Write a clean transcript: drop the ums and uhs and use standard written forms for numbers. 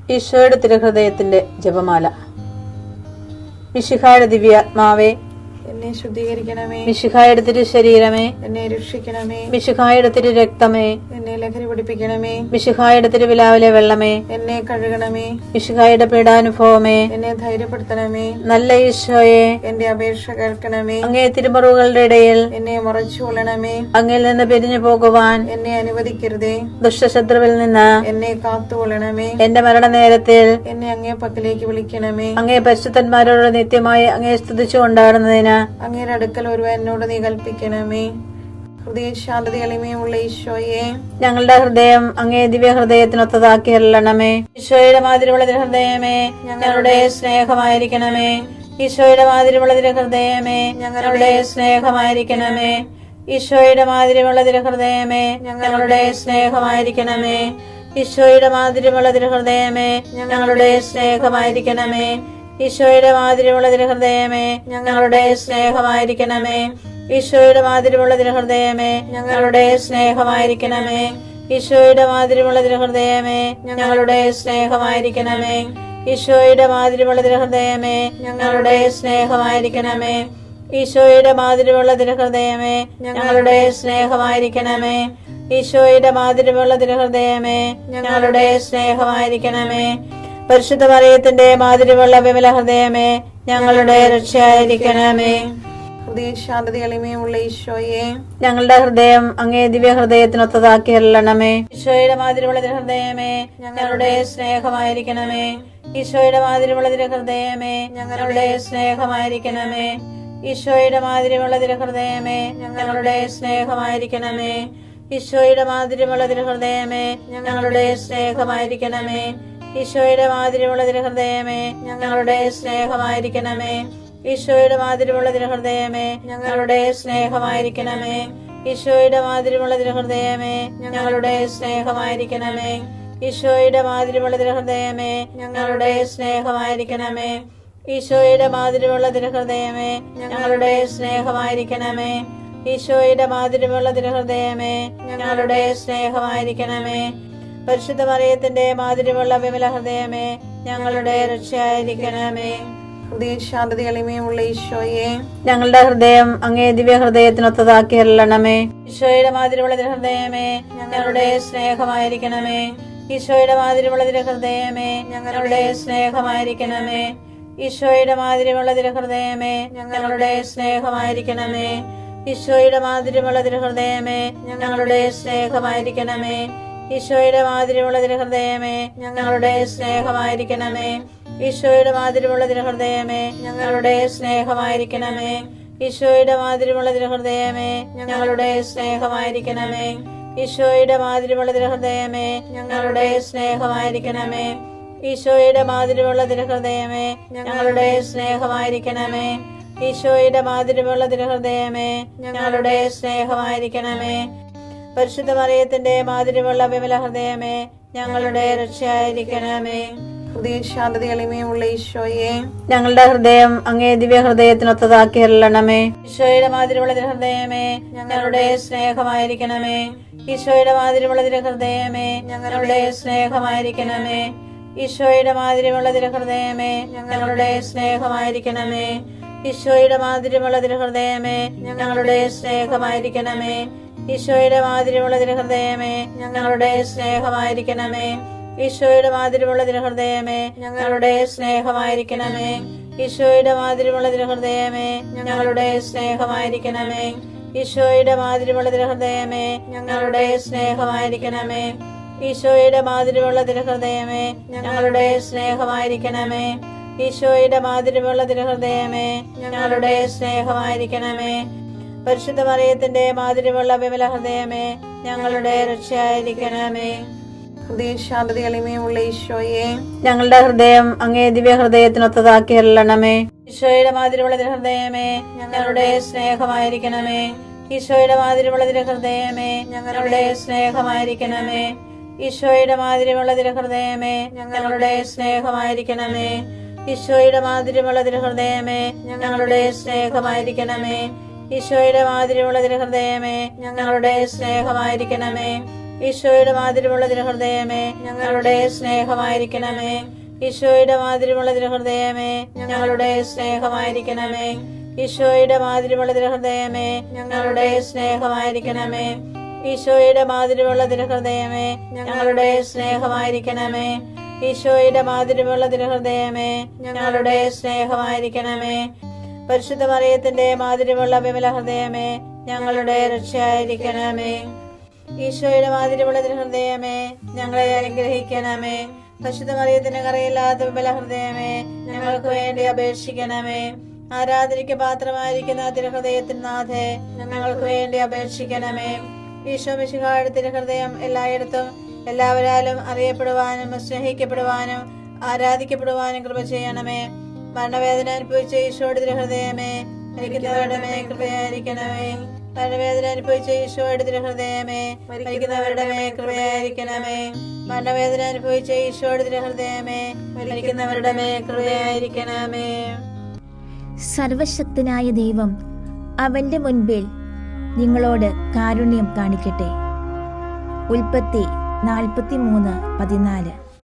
ഈശോയുടെ തിരുഹൃദയത്തിന്റെ ജപമാല. മിശിഹായുടെ ദിവ്യാത്മാവേ, എന്നെ ശുദ്ധീകരിക്കണമേ. മിശിഹായുടെ തിരു ശരീരമേ, എന്നെ രക്ഷിക്കണമേ. മിശിഹായുടെ തിരു രക്തമേ, എന്നെ ലഹരി പിടിപ്പിക്കണമേ. മിശിഹായുടെ തിരുവിലാവിലെ വെള്ളമേ, എന്നെ കഴുകണമേ. മിശിഹായുടെ പീഡാനുഭവമേ, എന്നെ ധൈര്യപ്പെടുത്തണമേ. നല്ല ഈശോയെ, എന്റെ അപേക്ഷ കേൾക്കണമേ. അങ്ങേ തിരുമുറിവുകളുടെ ഇടയിൽ എന്നെ മറച്ചു കൊള്ളണമേ. അങ്ങിൽ നിന്ന് പിരിഞ്ഞു പോകുവാൻ എന്നെ അനുവദിക്കരുതേ. ദുഷ്ടശത്രുവിൽ നിന്ന് എന്നെ കാത്തുകൊള്ളണമേ. എന്റെ മരണനേരത്തിൽ എന്നെ അങ്ങേ പക്കലേക്ക് വിളിക്കണമേ. അങ്ങേ പരിശുദ്ധന്മാരോട് നിത്യമായി അങ്ങേ സ്തുതിച്ചു കൊണ്ടാടുന്നതിന് അങ്ങയുടെ അടുക്കൽ ഒരുവൻ എന്നോട് നീ കൽപ്പിക്കണമേ. ഹൃദയ ശാന്തത എളിമയുള്ള ഈശോയെ, ഞങ്ങളുടെ ഹൃദയം അങ്ങേ ദിവ്യ ഹൃദയത്തിനൊത്തതാക്കി അരുളണമേ. ഈശോയുടെ മാതിരിയുള്ള ഹൃദയമേ, ഞങ്ങളുടെ സ്നേഹമായിരിക്കണമേ. ഈശോയുടെ മാതിരിയുള്ള ഹൃദയമേ, ഞങ്ങളുടെ സ്നേഹമായിരിക്കണമേ. ഈശോയുടെ മാതിരിയുള്ള ഹൃദയമേ, ഞങ്ങളുടെ സ്നേഹമായിരിക്കണമേ. ഈശോയുടെ മാതിരിയുള്ള ഹൃദയമേ, ഞങ്ങളുടെ സ്നേഹമായിരിക്കണമേ. ഈശോയുടെ മാതിരിയുള്ള ഹൃദയമേ, ഞങ്ങളുടെ സ്നേഹമായിരിക്കണമേ. ഈശോയുടെ മാതിരിയുള്ള ഹൃദയമേ, ഞങ്ങളുടെ സ്നേഹമായിരിക്കണമേ. ഈശോയുടെ മാതിരിയുള്ള ഹൃദയമേ, ഞങ്ങളുടെ സ്നേഹമായിരിക്കണമേ. ഈശോയുടെ മാതിരിയുള്ള ഹൃദയമേ, ഞങ്ങളുടെ സ്നേഹമായിരിക്കണമേ. ഈശോയുടെ മാതിരിയുള്ള ഹൃദയമേ, ഞങ്ങളുടെ സ്നേഹമായിരിക്കണമേ. ഈശോയുടെ മാതിരിയുള്ള ഹൃദയമേ, ഞങ്ങളുടെ സ്നേഹമായിരിക്കണമേ. പരിശുദ്ധ മറിയത്തിന്റെ മാതിരിയുള്ള വിമല ഹൃദയമേ, ഞങ്ങളുടെ രക്ഷയായിരിക്കണമേ. ഹൃദയ ശാന്തത എളിമയുള്ള ഈശോയെ, ഞങ്ങളുടെ ഹൃദയം അങ്ങേ ദിവ്യ ഹൃദയത്തിനൊത്തതാക്കി അരുളണമേ. ഈശോയുടെ മാതിരിയുള്ള ഹൃദയമേ, ഞങ്ങളുടെ സ്നേഹമായിരിക്കണമേ. ഈശോയുടെ മാതിരിയുള്ള ഹൃദയമേ, ഞങ്ങളുടെ സ്നേഹമായിരിക്കണമേ. ഈശോയുടെ മാതിരിയുള്ള ഹൃദയമേ, ഞങ്ങളുടെ സ്നേഹമായിരിക്കണമേ. ഈശോയുടെ മാതിരിയുള്ള ഹൃദയമേ, ഞങ്ങളുടെ സ്നേഹമായിരിക്കണമേ. ഈശോയുടെ മാതിരിയുള്ള ഹൃദയമേ, ഞങ്ങളുടെ സ്നേഹമായിരിക്കണമേ. ഈശോയുടെ മാതിരിയുള്ള ഹൃദയമേ, ഞങ്ങളുടെ സ്നേഹമായിരിക്കണമേ. ഈശോയുടെ മാതിരിയുള്ള ഹൃദയമേ, ഞങ്ങളുടെ സ്നേഹമായിരിക്കണമേ. ഈശോയുടെ മാതിരിയുള്ള ഹൃദയമേ, ഞങ്ങളുടെ സ്നേഹമായിരിക്കണമേ. ഈശോയുടെ മാതിരിയുള്ള ഹൃദയമേ, ഞങ്ങളുടെ സ്നേഹമായിരിക്കണമേ. ഈശോയുടെ മാതിരിയുള്ള ഹൃദയമേ, ഞങ്ങളുടെ സ്നേഹമായിരിക്കണമേ. പരിശുദ്ധ മറിയത്തിന്റെ മാതിരിയുള്ള വിമല ഹൃദയമേ, ഞങ്ങളുടെ രക്ഷയായിരിക്കണമേ. ഹൃദയ ശാന്തത എളിമയുള്ള ഈശോയെ, ഞങ്ങളുടെ ഹൃദയം അങ്ങേ ദിവ്യ ഹൃദയത്തിനൊത്തതാക്കി അരുളണമേ. ഈശോയുടെ മാതിരിയുള്ള ഹൃദയമേ, ഞങ്ങളുടെ സ്നേഹമായിരിക്കണമേ. ഈശോയുടെ മാതിരിയുള്ള ഹൃദയമേ, ഞങ്ങളുടെ സ്നേഹമായിരിക്കണമേ. ഈശോയുടെ മാതിരിയുള്ള ഹൃദയമേ, ഞങ്ങളുടെ സ്നേഹമായിരിക്കണമേ. ഈശോയുടെ മാതിരിയുള്ള ഹൃദയമേ, ഞങ്ങളുടെ സ്നേഹമായിരിക്കണമേ. ഈശോയുടെ മാതിരിയുള്ള ഹൃദയമേ, ഞങ്ങളുടെ സ്നേഹമായിരിക്കണമേ. ഈശോയുടെ മാതിരിയുള്ള ഹൃദയമേ, ഞങ്ങളുടെ സ്നേഹമായിരിക്കണമേ. ഈശോയുടെ മാതിരിയുള്ള ഹൃദയമേ, ഞങ്ങളുടെ സ്നേഹമായിരിക്കണമേ. ഈശോയുടെ മാതിരിയുള്ള ഹൃദയമേ, ഞങ്ങളുടെ സ്നേഹമായിരിക്കണമേ. ഈശോയുടെ മാതിരിയുള്ള ഹൃദയമേ, ഞങ്ങളുടെ സ്നേഹമായിരിക്കണമേ. ഈശോയുടെ മാതിരിയുള്ള ഹൃദയമേ, ഞങ്ങളുടെ സ്നേഹമായിരിക്കണമേ. പരിശുദ്ധ മറിയത്തിന്റെ മാതിരിയുള്ള വിമല ഹൃദയമേ, ഞങ്ങളുടെ രക്ഷയായിരിക്കണമേ. ഹൃദയ ശാന്തത എളിമയുള്ള ഈശോയെ, ഞങ്ങളുടെ ഹൃദയം അങ്ങേ ദിവ്യ ഹൃദയത്തിനൊത്തതാക്കി അരുളണമേ. ഈശോയുടെ മാതിരിയുള്ള ഹൃദയമേ, ഞങ്ങളുടെ സ്നേഹമായിരിക്കണമേ. ഈശോയുടെ മാതിരിയുള്ള ഹൃദയമേ, ഞങ്ങളുടെ സ്നേഹമായിരിക്കണമേ. ഈശോയുടെ മാതിരിയുള്ള ഹൃദയമേ, ഞങ്ങളുടെ സ്നേഹമായിരിക്കണമേ. ഈശോയുടെ മാതിരിയുള്ള ഹൃദയമേ, ഞങ്ങളുടെ സ്നേഹമായിരിക്കണമേ. ഈശോയുടെ മാതിരിയുള്ള ഹൃദയമേ, ഞങ്ങളുടെ സ്നേഹമായിരിക്കണമേ. ഈശോയുടെ മാതിരിയുള്ള ഹൃദയമേ, ഞങ്ങളുടെ സ്നേഹമായിരിക്കണമേ. ഈശോയുടെ മാതിരിയുള്ള ഹൃദയമേ, ഞങ്ങളുടെ സ്നേഹമായിരിക്കണമേ. ഈശോയുടെ മാതിരിയുള്ള ഹൃദയമേ, ഞങ്ങളുടെ സ്നേഹമായിരിക്കണമേ. ഈശോയുടെ മാതിരിയുള്ള ഹൃദയമേ, ഞങ്ങളുടെ സ്നേഹമായിരിക്കണമേ. ഈശോയുടെ മാതിരിയുള്ള ഹൃദയമേ, ഞങ്ങളുടെ സ്നേഹമായിരിക്കണമേ. പരിശുദ്ധ മറിയത്തിന്റെ മാതിരിയുള്ള വിമല ഹൃദയമേ, ഞങ്ങളുടെ രക്ഷയായിരിക്കണമേ. ഹൃദയ ശാന്തത എളിമയുള്ള ഈശോയെ, ഞങ്ങളുടെ ഹൃദയം അങ്ങേ ദിവ്യ ഹൃദയത്തിനൊത്തതാക്കി അരുളണമേ. ഈശോയുടെ മാതിരിയുള്ള ഹൃദയമേ, ഞങ്ങളുടെ സ്നേഹമായിരിക്കണമേ. ഈശോയുടെ മാതിരിയുള്ള ഹൃദയമേ, ഞങ്ങളുടെ സ്നേഹമായിരിക്കണമേ. ഈശോയുടെ മാതിരിയുള്ള ഹൃദയമേ, ഞങ്ങളുടെ സ്നേഹമായിരിക്കണമേ. ഈശോയുടെ മാതിരിയുള്ള ഹൃദയമേ, ഞങ്ങളുടെ സ്നേഹമായിരിക്കണമേ. ഈശോയുടെ മാതിരിയുള്ള ഹൃദയമേ, ഞങ്ങളുടെ സ്നേഹമായിരിക്കണമേ. ഈശോയുടെ മാതിരിയുള്ള തിരുഹൃദയമേ ഞങ്ങളുടെ സ്നേഹമായിരിക്കണമേ. ഈശോയുടെ മാതിരിയുള്ള തിരുഹൃദയമേ ഞങ്ങളുടെ സ്നേഹമായിരിക്കണമേ. ഈശോയുടെ മാതിരിയുള്ള തിരുഹൃദയമേ ഞങ്ങളുടെ സ്നേഹമായിരിക്കണമേ. ഈശോയുടെ മാതിരിയുള്ള തിരുഹൃദയമേ ഞങ്ങളുടെ സ്നേഹമായിരിക്കണമേ. ഈശോയുടെ മാതിരിയുള്ള തിരുഹൃദയമേ ഞങ്ങളുടെ സ്നേഹമായിരിക്കണമേ. പരിശുദ്ധ മറിയത്തിന്റെ മാതിരിയുള്ള വിമല ഹൃദയമേ ഞങ്ങളുടെ രക്ഷയായിരിക്കണമേ. ഈശോയുടെ മാതിരിയുള്ള തിരുഹൃദയമേ ഞങ്ങളെ അനുഗ്രഹിക്കണമേ. പരിശുദ്ധ മറിയത്തിന് കറയില്ലാത്ത വിമല ഹൃദയമേ ഞങ്ങൾക്ക് വേണ്ടി അപേക്ഷിക്കണമേ. ആരാധനയ്ക്ക് പാത്രമായിരിക്കുന്ന തിരുഹൃദയത്തിന് നാഥേ ഞങ്ങൾക്ക് വേണ്ടി അപേക്ഷിക്കണമേ. ഈശോ മിശിഹായുടെ തിരുഹൃദയം എല്ലായിടത്തും എല്ലാവരാലും അറിയപ്പെടുവാനും സ്നേഹിക്കപ്പെടുവാനും ആരാധിക്കപ്പെടുവാനും കൃപ ചെയ്യണമേ. മരണവേദന അനുഭവിച്ച ഈശോയുടെ തിരുഹൃദയമേ മരിക്കുന്നവരുടെ മേൽ കൃപയായിരിക്കണമേ. മരണവേദന അനുഭവിച്ച ഈശോയുടെ തിരുഹൃദയമേ മരിക്കുന്നവരുടെ മേൽ കൃപയായിരിക്കണമേ. മരണവേദന അനുഭവിച്ച ഈശോയുടെ തിരുഹൃദയമേ മരിക്കുന്നവരുടെ മേൽ കൃപയായിരിക്കണമേ. സർവശക്തനായ ദൈവം അവന്റെ മുൻപിൽ നിങ്ങളോട് കാരുണ്യം കാണിക്കട്ടെ. ഉൽപ്പത്തി 43:14.